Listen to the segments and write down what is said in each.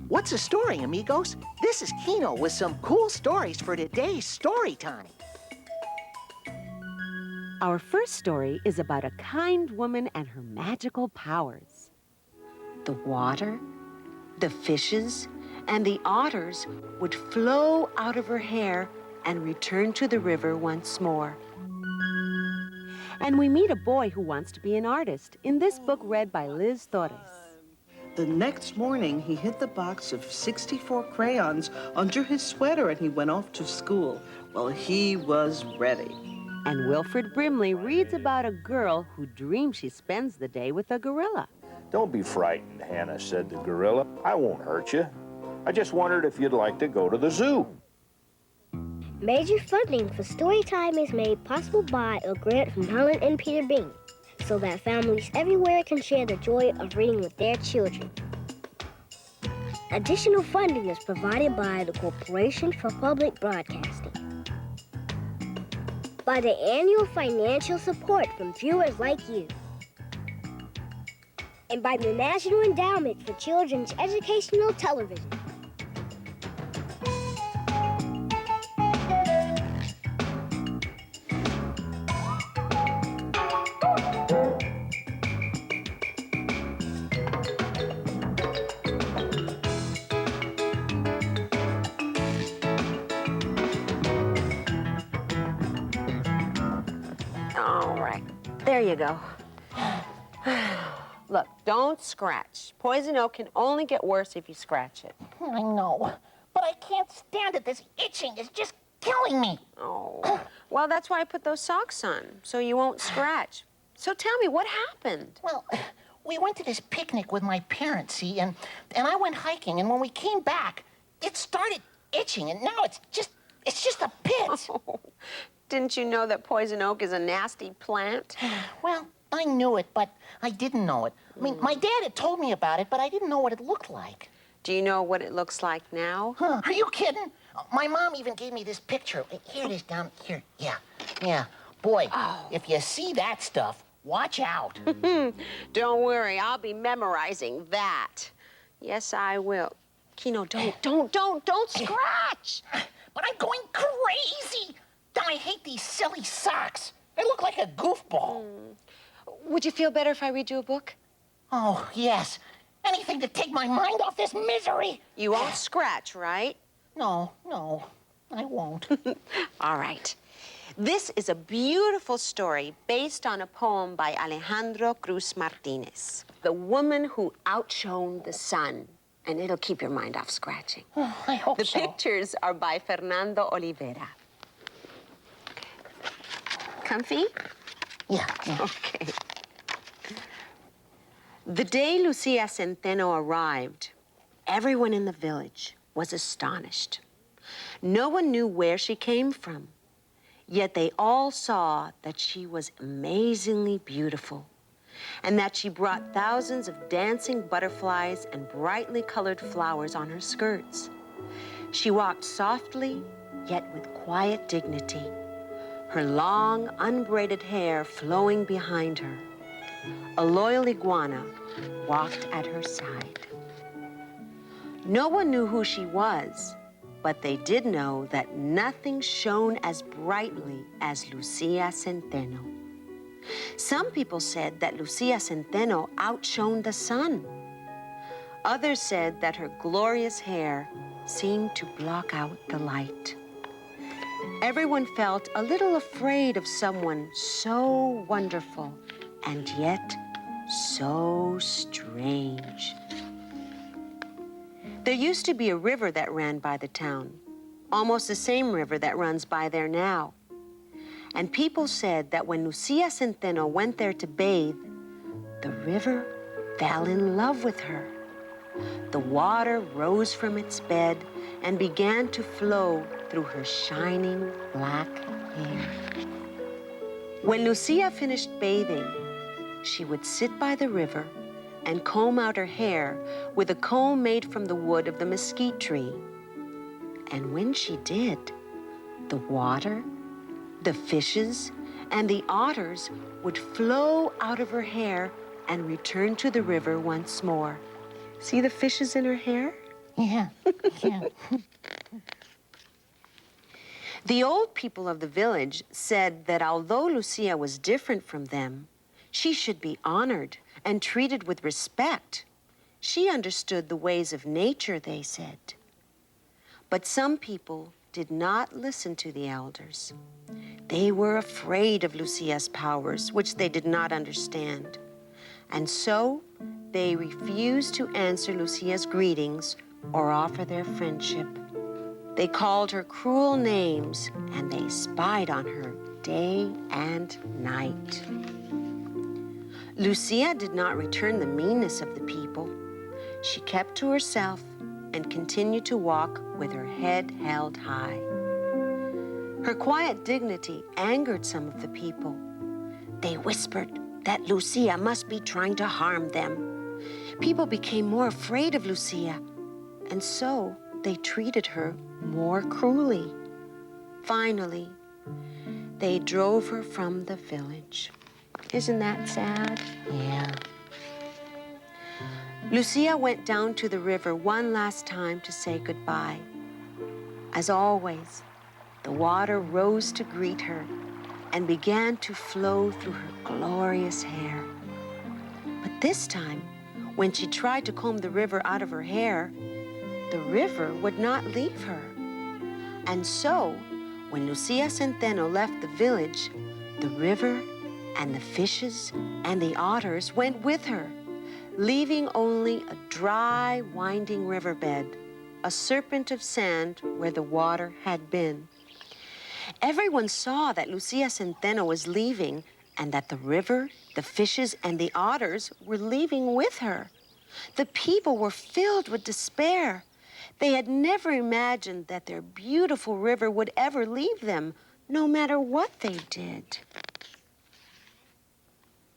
What's a story, amigos? This is Kino with some cool stories for today's story time. Our first story is about a kind woman and her magical powers. The water, the fishes, and the otters would flow out of her hair and return to the river once more. And we meet a boy who wants to be an artist in this book read by Liz Torres. The next morning, he hid the box of 64 crayons under his sweater and he went off to school. Well, he was ready. And Wilford Brimley reads about a girl who dreams she spends the day with a gorilla. Don't be frightened, Hannah, said the gorilla. I won't hurt you. I just wondered if you'd like to go to the zoo. Major funding for Storytime is made possible by a grant from Helen and Peter Bain, so that families everywhere can share the joy of reading with their children. Additional funding is provided by the Corporation for Public Broadcasting, by the annual financial support from viewers like you, and by the National Endowment for Children's Educational Television. All right, there you go. Look, don't scratch. Poison oak can only get worse if you scratch it. I know, but I can't stand it. This itching is just killing me. Oh, well, that's why I put those socks on, so you won't scratch. So tell me, what happened? Well, we went to this picnic with my parents, see, and I went hiking, and when we came back, it started itching, and now it's just a pit. Oh, didn't you know that poison oak is a nasty plant? Well, I knew it, but I didn't know it. I mean, my dad had told me about it, but I didn't know what it looked like. Do you know what it looks like now? Huh, are you kidding? My mom even gave me this picture. Here it is down here. Yeah. Boy, if you see that stuff, watch out. Don't worry, I'll be memorizing that. Yes, I will. Kino, don't scratch. But I'm going crazy. I hate these silly socks. I look like a goofball. Would you feel better if I read you a book? Oh, yes. Anything to take my mind off this misery. You won't scratch, right? No, I won't. All right. This is a beautiful story based on a poem by Alejandro Cruz Martinez, The Woman Who Outshone the Sun. And it'll keep your mind off scratching. Oh, I hope so. The pictures are by Fernando Olivera. Comfy? Yeah. Okay. The day Lucia Centeno arrived, everyone in the village was astonished. No one knew where she came from, yet they all saw that she was amazingly beautiful and that she brought thousands of dancing butterflies and brightly colored flowers on her skirts. She walked softly, yet with quiet dignity, her long, unbraided hair flowing behind her. A loyal iguana walked at her side. No one knew who she was, but they did know that nothing shone as brightly as Lucia Centeno. Some people said that Lucia Centeno outshone the sun. Others said that her glorious hair seemed to block out the light. Everyone felt a little afraid of someone so wonderful and yet so strange. There used to be a river that ran by the town, almost the same river that runs by there now. And people said that when Lucia Centeno went there to bathe, the river fell in love with her. The water rose from its bed and began to flow through her shining black hair. When Lucia finished bathing, she would sit by the river and comb out her hair with a comb made from the wood of the mesquite tree. And when she did, the water, the fishes, and the otters would flow out of her hair and return to the river once more. See the fishes in her hair? Yeah, yeah. The old people of the village said that although Lucia was different from them, she should be honored and treated with respect. She understood the ways of nature, they said. But some people did not listen to the elders. They were afraid of Lucia's powers, which they did not understand. And so they refused to answer Lucia's greetings or offer their friendship. They called her cruel names, and they spied on her day and night. Lucia did not return the meanness of the people. She kept to herself and continued to walk with her head held high. Her quiet dignity angered some of the people. They whispered that Lucia must be trying to harm them. People became more afraid of Lucia, and so they treated her more cruelly. Finally, they drove her from the village. Isn't that sad? Yeah. Lucia went down to the river one last time to say goodbye. As always, the water rose to greet her and began to flow through her glorious hair. But this time, when she tried to comb the river out of her hair, the river would not leave her. And so, when Lucia Centeno left the village, the river and the fishes and the otters went with her, leaving only a dry, winding riverbed, a serpent of sand where the water had been. Everyone saw that Lucia Centeno was leaving and that the river, the fishes, and the otters were leaving with her. The people were filled with despair. They had never imagined that their beautiful river would ever leave them, no matter what they did.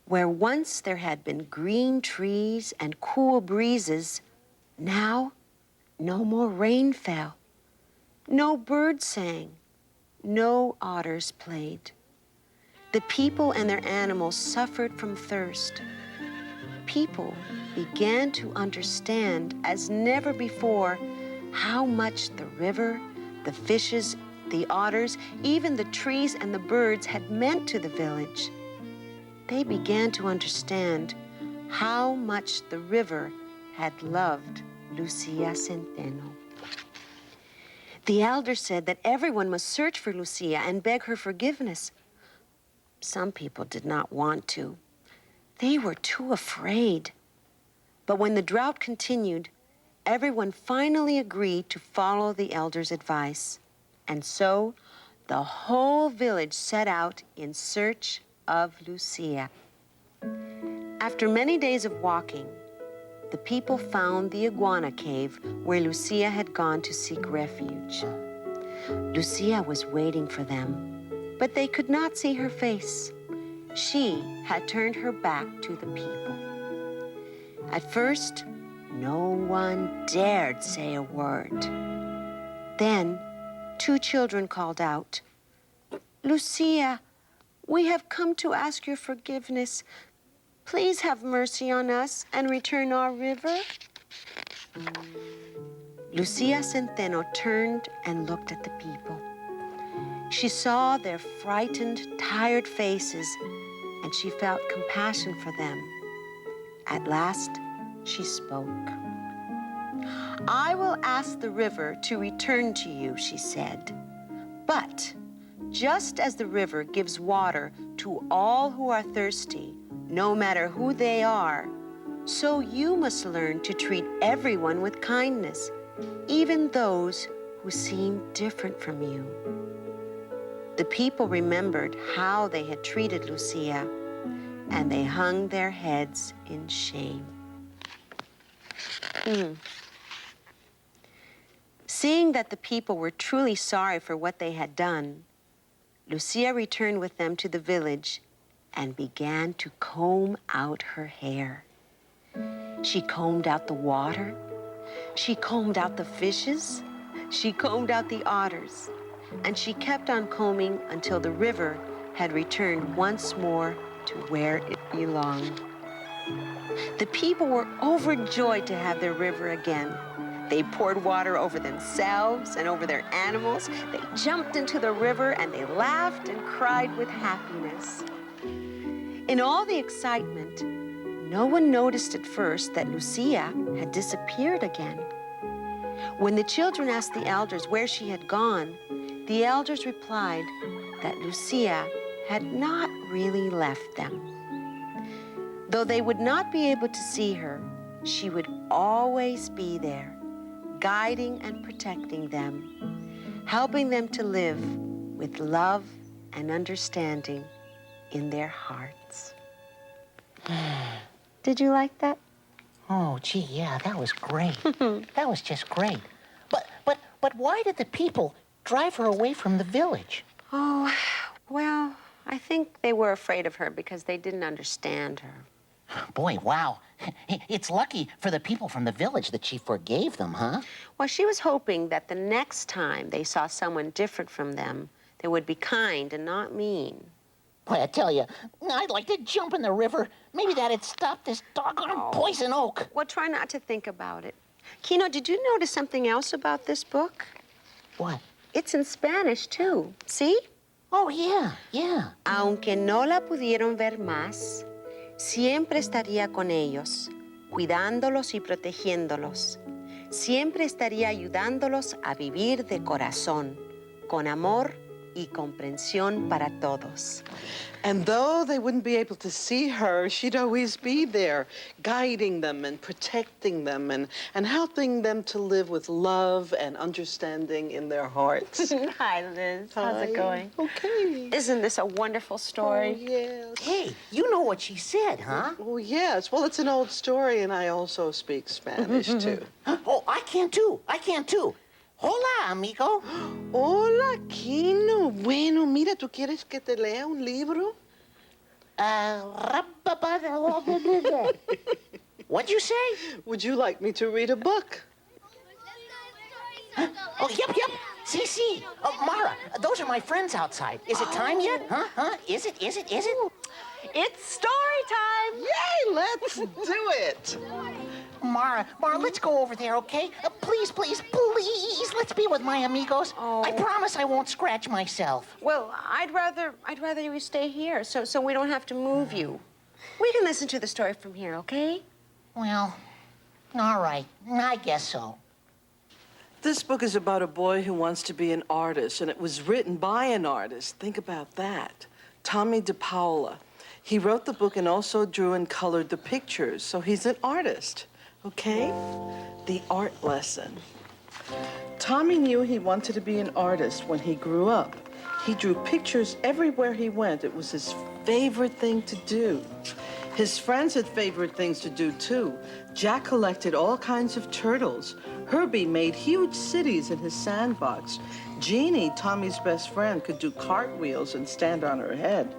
Where once there had been green trees and cool breezes, now no more rain fell. No birds sang. No otters played. The people and their animals suffered from thirst. People began to understand as never before how much the river, the fishes, the otters, even the trees and the birds had meant to the village. They began to understand how much the river had loved Lucia Centeno. The elders said that everyone must search for Lucia and beg her forgiveness. Some people did not want to. They were too afraid. But when the drought continued, everyone finally agreed to follow the elders' advice. And so the whole village set out in search of Lucia. After many days of walking, the people found the iguana cave where Lucia had gone to seek refuge. Lucia was waiting for them, but they could not see her face. She had turned her back to the people. At first, no one dared say a word. Then, two children called out, "Lucia, we have come to ask your forgiveness. Please have mercy on us and return our river." Lucia Centeno turned and looked at the people. She saw their frightened, tired faces, and she felt compassion for them. At last, she spoke. "I will ask the river to return to you," she said. "But just as the river gives water to all who are thirsty, no matter who they are, so you must learn to treat everyone with kindness, even those who seem different from you." The people remembered how they had treated Lucia, and they hung their heads in shame. Seeing that the people were truly sorry for what they had done, Lucia returned with them to the village and began to comb out her hair. She combed out the water. She combed out the fishes. She combed out the otters. And she kept on combing until the river had returned once more to where it belonged. The people were overjoyed to have their river again. They poured water over themselves and over their animals. They jumped into the river and they laughed and cried with happiness. In all the excitement, no one noticed at first that Lucia had disappeared again. When the children asked the elders where she had gone, the elders replied that Lucia had not really left them. Though they would not be able to see her, she would always be there, guiding and protecting them, helping them to live with love and understanding in their hearts. Did you like that? Oh, gee, yeah, that was great. That was just great. But why did the people drive her away from the village? Oh, well, I think they were afraid of her because they didn't understand her. Boy, wow. It's lucky for the people from the village that she forgave them, huh? Well, she was hoping that the next time they saw someone different from them, they would be kind and not mean. Boy, I tell you, I'd like to jump in the river. Maybe that'd stop this doggone poison oak. Well, try not to think about it. Kino, did you notice something else about this book? What? It's in Spanish, too. See? Oh, yeah, yeah. Aunque no la pudieron ver más, siempre estaría con ellos, cuidándolos y protegiéndolos. Siempre estaría ayudándolos a vivir de corazón, con amor y comprensión para todos. And though they wouldn't be able to see her, she'd always be there, guiding them and protecting them and helping them to live with love and understanding in their hearts. Hi, Liz. How's it going? Okay. Isn't this a wonderful story? Oh, yes. Hey, you know what she said, huh? Oh, yes. Well, it's an old story, and I also speak Spanish, too. Oh, I can too. I can too. Hola, amigo. Hola, Kino. Bueno, mira, ¿tú quieres que te lea un libro? What'd you say? Would you like me to read a book? Oh, yep. See. Mara, those are my friends outside. Is it time yet? Huh? Is it? It's story time! Yay, let's do it. Mara, let's go over there, okay? Please, let's be with my amigos. Oh. I promise I won't scratch myself. Well, I'd rather you stay here so we don't have to move you. We can listen to the story from here, okay? Well, all right. I guess so. This book is about a boy who wants to be an artist, and it was written by an artist. Think about that. Tommy DePaola. He wrote the book and also drew and colored the pictures, so he's an artist, okay? The art lesson. Tommy knew he wanted to be an artist when he grew up. He drew pictures everywhere he went. It was his favorite thing to do. His friends had favorite things to do, too. Jack collected all kinds of turtles. Herbie made huge cities in his sandbox. Jeannie, Tommy's best friend, could do cartwheels and stand on her head.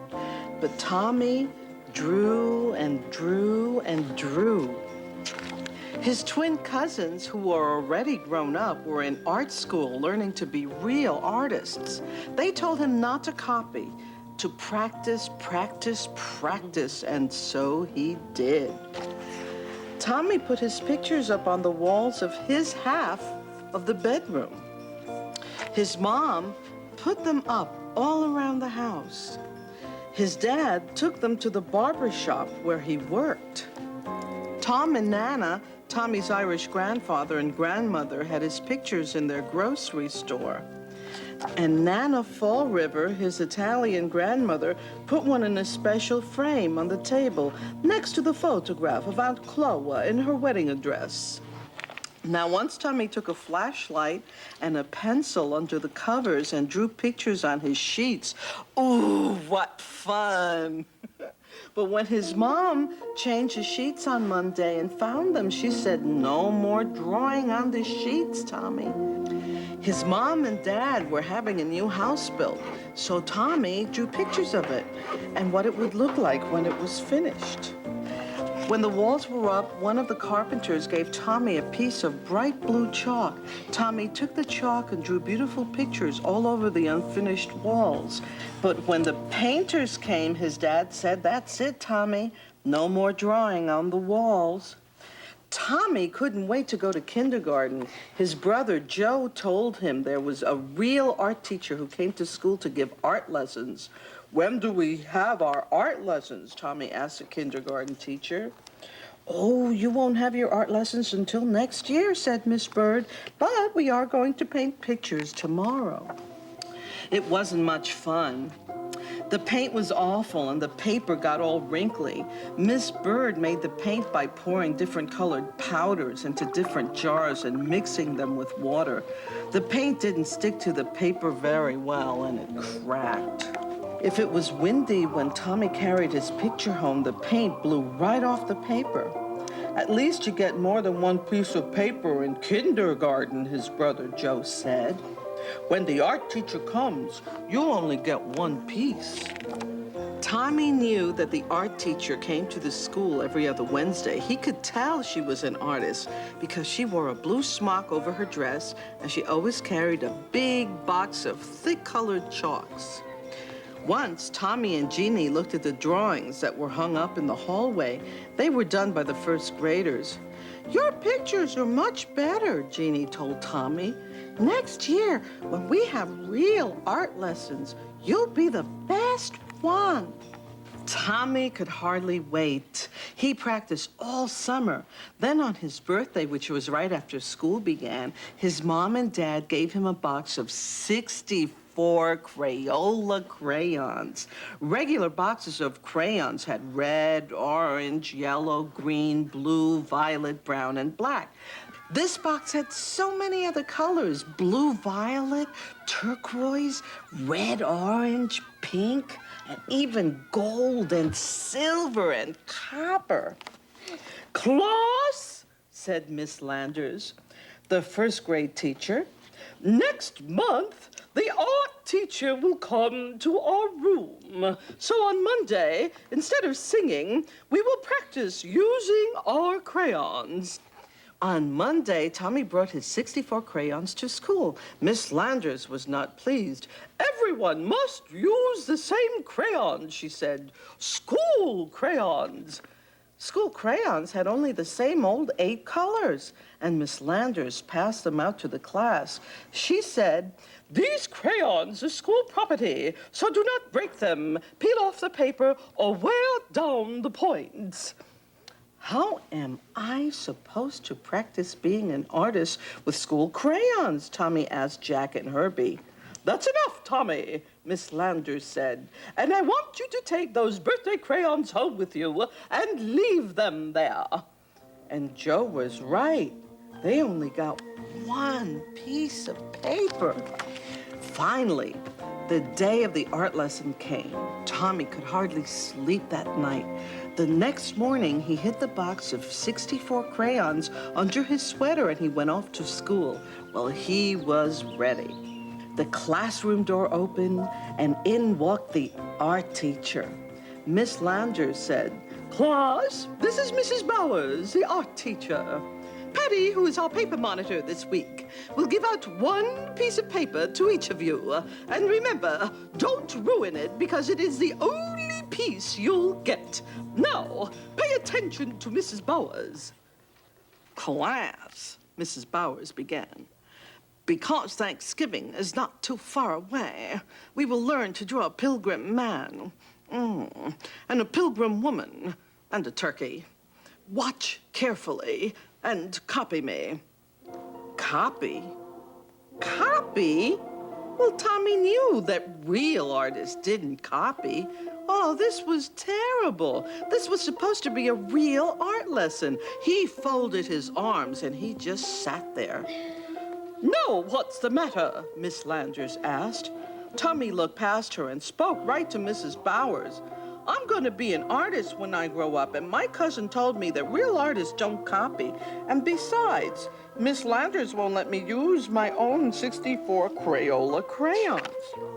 But Tommy drew and drew and drew. His twin cousins, who were already grown up, were in art school learning to be real artists. They told him not to copy, to practice, and so he did. Tommy put his pictures up on the walls of his half of the bedroom. His mom put them up all around the house. His dad took them to the barber shop where he worked. Tom and Nana, Tommy's Irish grandfather and grandmother, had his pictures in their grocery store. And Nana Fall River, his Italian grandmother, put one in a special frame on the table next to the photograph of Aunt Chloe in her wedding dress. Now, once Tommy took a flashlight and a pencil under the covers and drew pictures on his sheets. Ooh, what fun! But when his mom changed his sheets on Monday and found them, she said, "No more drawing on the sheets, Tommy." His mom and dad were having a new house built, so Tommy drew pictures of it and what it would look like when it was finished. When the walls were up, one of the carpenters gave Tommy a piece of bright blue chalk. Tommy took the chalk and drew beautiful pictures all over the unfinished walls. But when the painters came, his dad said, "That's it, Tommy. No more drawing on the walls." Tommy couldn't wait to go to kindergarten. His brother Joe told him there was a real art teacher who came to school to give art lessons. "When do we have our art lessons?" Tommy asked the kindergarten teacher. "Oh, you won't have your art lessons until next year," said Miss Bird, "but we are going to paint pictures tomorrow." It wasn't much fun. The paint was awful and the paper got all wrinkly. Miss Bird made the paint by pouring different colored powders into different jars and mixing them with water. The paint didn't stick to the paper very well and it cracked. If it was windy when Tommy carried his picture home, the paint blew right off the paper. "At least you get more than one piece of paper in kindergarten," his brother Joe said. "When the art teacher comes, you'll only get one piece." Tommy knew that the art teacher came to the school every other Wednesday. He could tell she was an artist because she wore a blue smock over her dress and she always carried a big box of thick-colored chalks. Once, Tommy and Jeannie looked at the drawings that were hung up in the hallway. They were done by the first graders. "Your pictures are much better," Jeannie told Tommy. "Next year, when we have real art lessons, you'll be the best one." Tommy could hardly wait. He practiced all summer. Then on his birthday, which was right after school began, his mom and dad gave him a box of 64 Crayola crayons. Regular boxes of crayons had red, orange, yellow, green, blue, violet, brown, and black. This box had so many other colors: blue violet, turquoise, red orange, pink, and even gold and silver and copper. "Class," said Miss Landers, the first grade teacher, "next month, the art teacher will come to our room. So on Monday, instead of singing, we will practice using our crayons." On Monday, Tommy brought his 64 crayons to school. Miss Landers was not pleased. "Everyone must use the same crayons," she said. "School crayons." School crayons had only the same old 8 colors, and Miss Landers passed them out to the class. She said, "These crayons are school property, so do not break them, peel off the paper, or wear down the points." "How am I supposed to practice being an artist with school crayons?" Tommy asked Jack and Herbie. "That's enough, Tommy," Miss Landers said. "And I want you to take those birthday crayons home with you and leave them there." And Joe was right. They only got one piece of paper. Finally, the day of the art lesson came. Tommy could hardly sleep that night. The next morning, he hid the box of 64 crayons under his sweater and he went off to school. Well, he was ready. The classroom door opened and in walked the art teacher. Miss Landers said, "Class, this is Mrs. Bowers, the art teacher. Patty, who is our paper monitor this week, will give out one piece of paper to each of you. And remember, don't ruin it because it is the only piece you'll get. Now, pay attention to Mrs. Bowers." "Class," Mrs. Bowers began, "because Thanksgiving is not too far away, we will learn to draw a pilgrim man, and a pilgrim woman, and a turkey. Watch carefully and copy me." Copy? Copy? Well, Tommy knew that real artists didn't copy. Oh, this was terrible. This was supposed to be a real art lesson. He folded his arms and he just sat there. "No, what's the matter?" Miss Landers asked. Tommy looked past her and spoke right to Mrs. Bowers. "I'm going to be an artist when I grow up, and my cousin told me that real artists don't copy. And besides, Miss Landers won't let me use my own 64 Crayola crayons."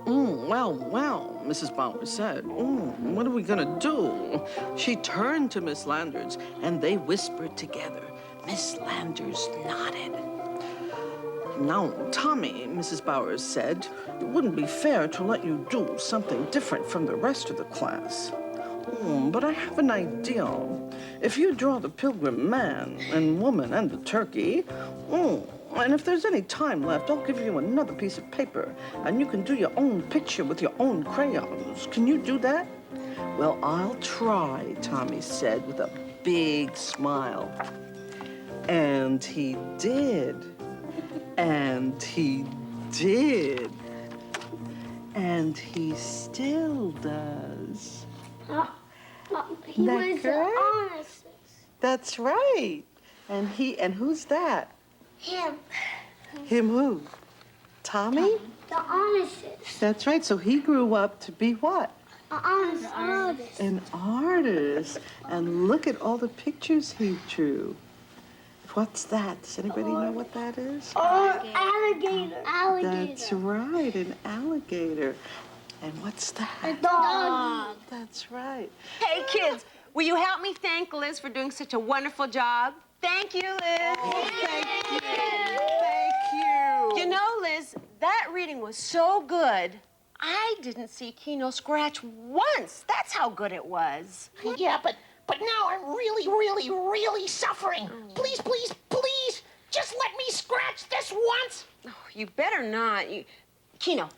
Well, Mrs. Bowers said. What are we going to do?" She turned to Miss Landers, and they whispered together. Miss Landers nodded. "Now, Tommy," Mrs. Bowers said, "it wouldn't be fair to let you do something different from the rest of the class." But I have an idea. If you draw the pilgrim man and woman and the turkey, and if there's any time left, I'll give you another piece of paper, and you can do your own picture with your own crayons. Can you do that? Well, I'll try, Tommy said with a big smile. And he did. And he did. And he still does. He was the honest. That's right. And who's that? Him. Him who? Tommy? The honest. That's right. So he grew up to be what? An honest artist. An artist. And look at all the pictures he drew. What's that? Does anybody know what that is? Alligator. That's right, an alligator. And what's that? A dog. That's right. Hey, kids, will you help me thank Liz for doing such a wonderful job? Thank you, Liz. Thank you. Thank you. You know, Liz, that reading was so good, I didn't see Kino scratch once. That's how good it was. Yeah, but now I'm really, really, really suffering. Please, please, please, just let me scratch this once. Oh, you better not. Kino,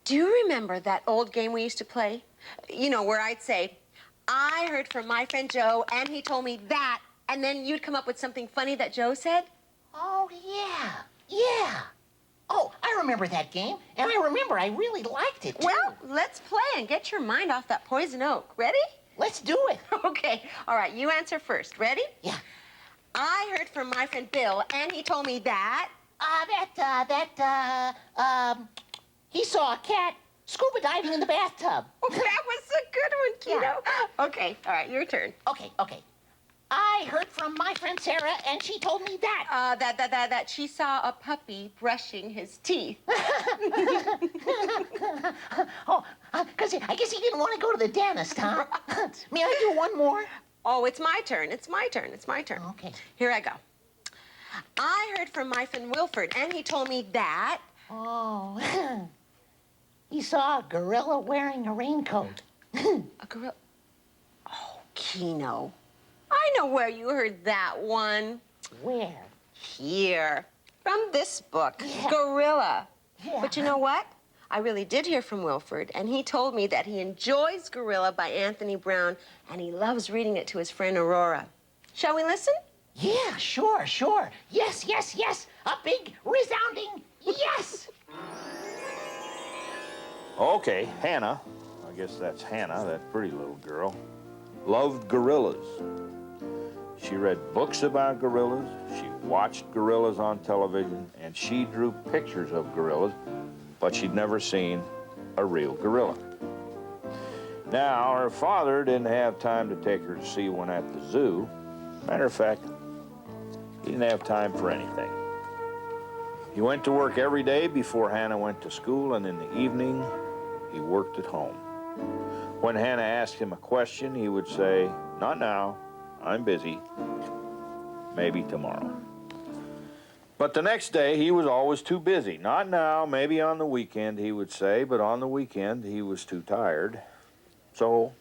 do you remember that old game we used to play? You know, where I'd say, I heard from my friend Joe, and he told me that, and then you'd come up with something funny that Joe said? Oh, yeah. Oh, I remember that game, and I remember I really liked it, too. Well, let's play and get your mind off that poison oak. Ready? Let's do it. Okay, all right, you answer first. Ready? Yeah. I heard from my friend Bill, and he told me that... He saw a cat scuba diving in the bathtub. Oh, that was a good one, Kino. Yeah. Okay, all right, your turn. Okay. I heard from my friend Sarah, and she told me that. That she saw a puppy brushing his teeth. Oh, because I guess he didn't want to go to the dentist, huh? May I do one more? Oh, it's my turn. It's my turn. Okay. Here I go. I heard from my friend Wilford, and he told me that... Oh, he saw a gorilla wearing a raincoat. A gorilla... Oh, Kino. I know where you heard that one. Where? Here. From this book. Yeah. Gorilla. Yeah. But you know what? I really did hear from Wilford, and he told me that he enjoys Gorilla by Anthony Brown, and he loves reading it to his friend Aurora. Shall we listen? Yeah, sure. Yes. A big, resounding yes. Okay, Hannah, I guess that's Hannah, that pretty little girl, loved gorillas. She read books about gorillas, she watched gorillas on television, and she drew pictures of gorillas, but she'd never seen a real gorilla. Now, her father didn't have time to take her to see one at the zoo. Matter of fact, he didn't have time for anything. He went to work every day before Hannah went to school, and in the evening, he worked at home. When Hannah asked him a question, he would say, "Not now, I'm busy, maybe tomorrow." But the next day, he was always too busy. "Not now, maybe on the weekend," he would say, but on the weekend, he was too tired. So,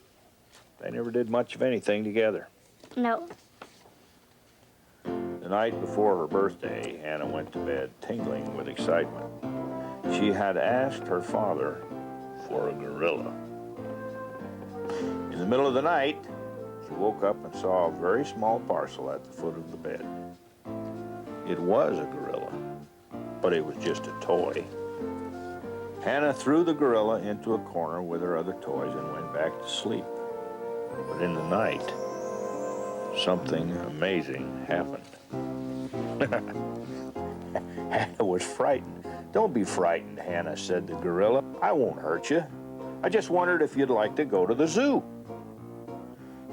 they never did much of anything together. No. The night before her birthday, Hannah went to bed tingling with excitement. She had asked her father for a gorilla. In the middle of the night, she woke up and saw a very small parcel at the foot of the bed. It was a gorilla, but it was just a toy. Hannah threw the gorilla into a corner with her other toys and went back to sleep. But in the night, something amazing happened. Hannah was frightened. "Don't be frightened, Hannah," said the gorilla. "I won't hurt you. I just wondered if you'd like to go to the zoo."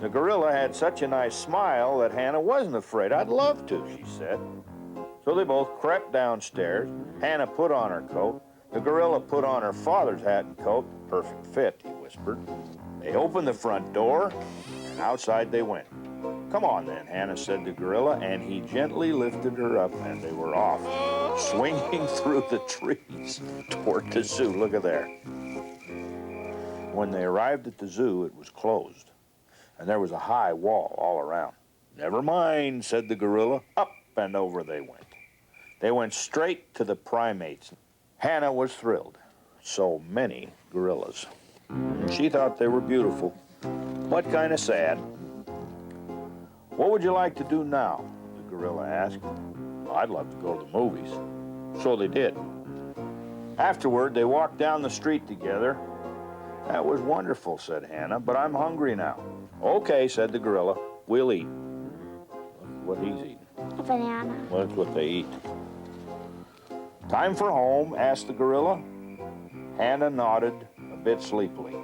The gorilla had such a nice smile that Hannah wasn't afraid. "I'd love to," she said. So they both crept downstairs. Hannah put on her coat. The gorilla put on her father's hat and coat. "Perfect fit," he whispered. They opened the front door, and outside they went. "Come on then," Hannah said to the gorilla, and he gently lifted her up, and they were off, swinging through the trees toward the zoo. Look at there. When they arrived at the zoo, it was closed. and there was a high wall all around. "Never mind," said the gorilla. Up and over they went. They went straight to the primates. Hannah was thrilled. So many gorillas. She thought they were beautiful, but kind of sad. "What would you like to do now?" the gorilla asked. "I'd love to go to the movies." So they did. Afterward, they walked down the street together. "That was wonderful," said Hannah, "but I'm hungry now." "Okay," said the gorilla, "we'll eat." Look what he's eating. A banana. Well, that's what they eat. "Time for home?" asked the gorilla. Hannah nodded a bit sleepily.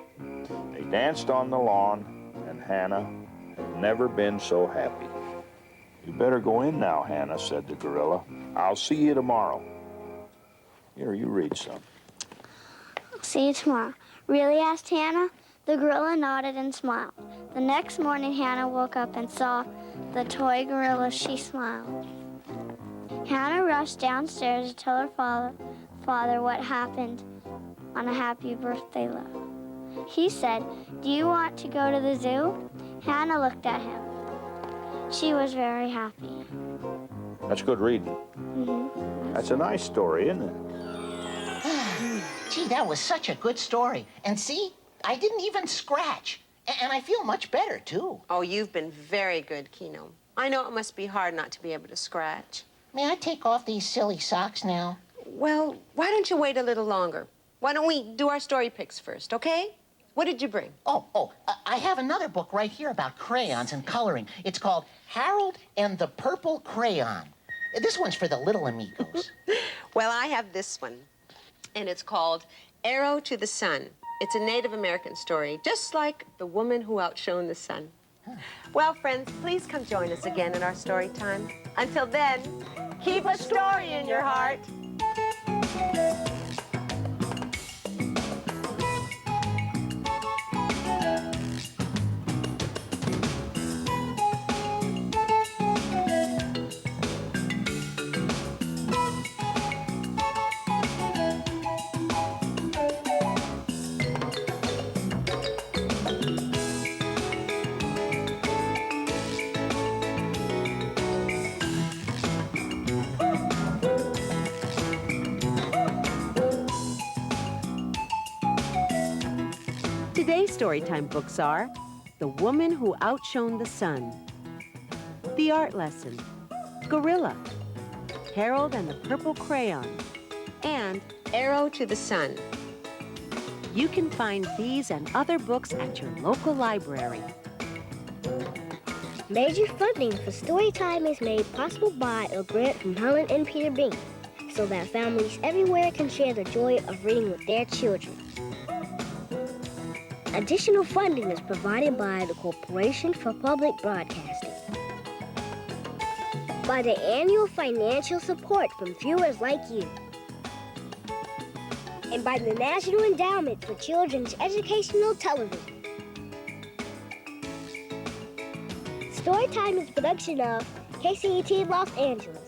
They danced on the lawn, and Hannah had never been so happy. "You better go in now, Hannah," said the gorilla. "I'll see you tomorrow." Here, you read some. I'll see you tomorrow. Really? Asked Hannah. The gorilla nodded and smiled. The next morning, Hannah woke up and saw the toy gorilla. She smiled. Hannah rushed downstairs to tell her father what happened on a happy birthday letter. He said, "Do you want to go to the zoo?" Hannah looked at him. She was very happy. That's good reading. That's a nice story, isn't it? Gee, that was such a good story. And see, I didn't even scratch. And I feel much better, too. Oh, you've been very good, Kino. I know it must be hard not to be able to scratch. May I take off these silly socks now? Well, why don't you wait a little longer? Why don't we do our story picks first, okay? What did you bring? I have another book right here about crayons and coloring. It's called Harold and the Purple Crayon. This one's for the little amigos. Well, I have this one, and it's called Arrow to the Sun. It's a Native American story, just like The Woman Who Outshone the Sun. Well, friends, please come join us again in our story time. Until then, keep a story in your heart. Today's Storytime books are The Woman Who Outshone the Sun, The Art Lesson, Gorilla, Harold and the Purple Crayon, and Arrow to the Sun. you can find these and other books at your local library. Major funding for Storytime is made possible by a grant from Helen and Peter Bain, so that families everywhere can share the joy of reading with their children. Additional funding is provided by the Corporation for Public Broadcasting, by the annual financial support from viewers like you, and by the National Endowment for Children's Educational Television. Storytime is a production of KCET Los Angeles.